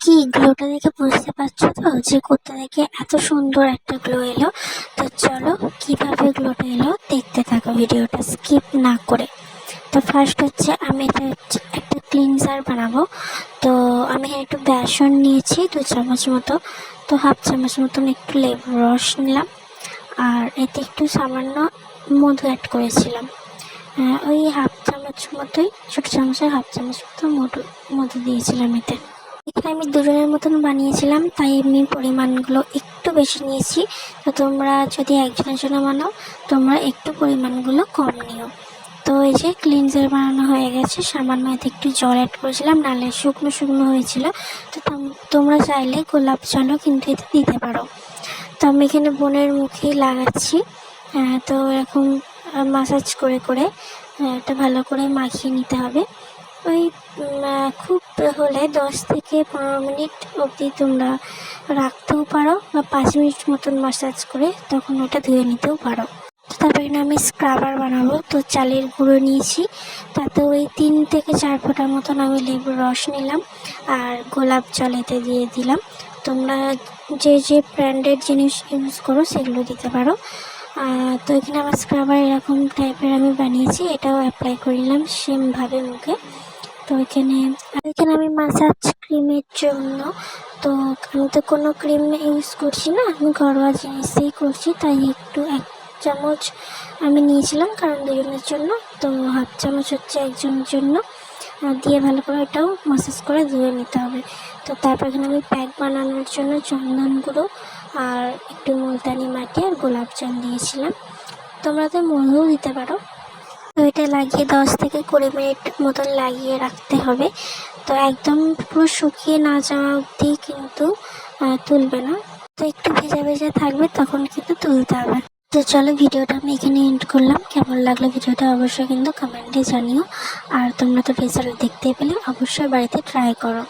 কি গ্লোটা দেখে বুঝতে পারছো তো যে কোথা থেকে এত সুন্দর একটা গ্লো এলো। তো চলো কিভাবে গ্লোটা এলো দেখতে থাকো ভিডিওটা স্কিপ না করে। তো ফার্স্ট হচ্ছে আমি একটা ক্লিনজার বানাবো। তো আমি একটু বেসন নিয়েছি 2 চামচ মতো, তো হাফ চামচ মতন একটু লেবুর রস নিলাম, আর এতে একটু সামান্য মধু অ্যাড করেছিলাম। ওই হাফ চামচ মতোই, ছোটো চামচের হাফ চামচ মতো মধু দিয়েছিলাম এতে। এখানে আমি দুজনের মতন বানিয়েছিলাম, তাই আমি পরিমাণগুলো একটু বেশি নিয়েছি। তো তোমরা যদি একজনের জন্য বানাও তোমরা একটু পরিমাণগুলো কম নিও। তো এই যে ক্লিনজার বানানো হয়ে গেছে, সামান্য এতে একটু জল অ্যাড করেছিলাম, নাহলে শুকনো শুকনো হয়েছিল। তো তোমরা চাইলে গোলাপ জলও কিন্তু এতে দিতে পারো। তো আমি এখানে বোনের মুখেই লাগাচ্ছি। তো এরকম মাসাজ করে করে এটা ভালো করে মাখিয়ে নিতে হবে। ওই খুব হলে 10 থেকে 15 মিনিট অবধি তোমরা রাখতেও পারো, বা 5 মিনিট মতন মাসাজ করে তখন ওটা ধুয়ে নিতেও পারো। তারপরে আমি স্ক্রাবার বানাবো। তো চালের গুঁড়ো নিয়েছি, তাতে ওই 3 থেকে 4 ফোঁটা মতন আমি লেবুর রস নিলাম, আর গোলাপ জল এতে দিয়ে দিলাম। তোমরা যে যে ব্র্যান্ডের জিনিস ইউজ করো সেগুলো দিতে পারো। তো এখানে আমার স্ক্রাবার এরকম টাইপের আমি বানিয়েছি, এটাও অ্যাপ্লাই করে নিলাম সেমভাবে মুখে। তো এখানে আমি মাসাজ ক্রিমের জন্য, তো আমি তো কোনো ক্রিম ইউজ করছি না, আমি ঘরোয়া জিনিসেই করছি, তাই একটু 1 চামচ আমি নিয়েছিলাম, কারণ দুজনের জন্য। তো হাফ চামচ হচ্ছে একজনের জন্য দিয়ে ভালো করে এটাও মাসাজ করে ধুয়ে নিতে হবে। তো তারপর এখানে আমি প্যাক বানানোর জন্য চন্দন গুঁড়ো আর একটু মুলতানি মাটি আর গোলাপ জল দিয়েছিলাম। তোমরা তো মধুও দিতে পারো। তো এটা লাগিয়ে 10 থেকে 20 মিনিট মতন লাগিয়ে রাখতে হবে। তো একদম পুরো শুকিয়ে না যাওয়া অবধি কিন্তু তুলবে না, তো একটু ভেজা ভেজা থাকবে তখন কিন্তু তুলতে হবে। তো চলো ভিডিওটা আমি এখানে এন্ড করলাম। কেমন লাগলো ভিডিওটা অবশ্যই কিন্তু কমেন্টে জানিও, আর তোমরা তো রেজাল্ট দেখতেই পেলে, অবশ্যই বাড়িতে ট্রাই করো।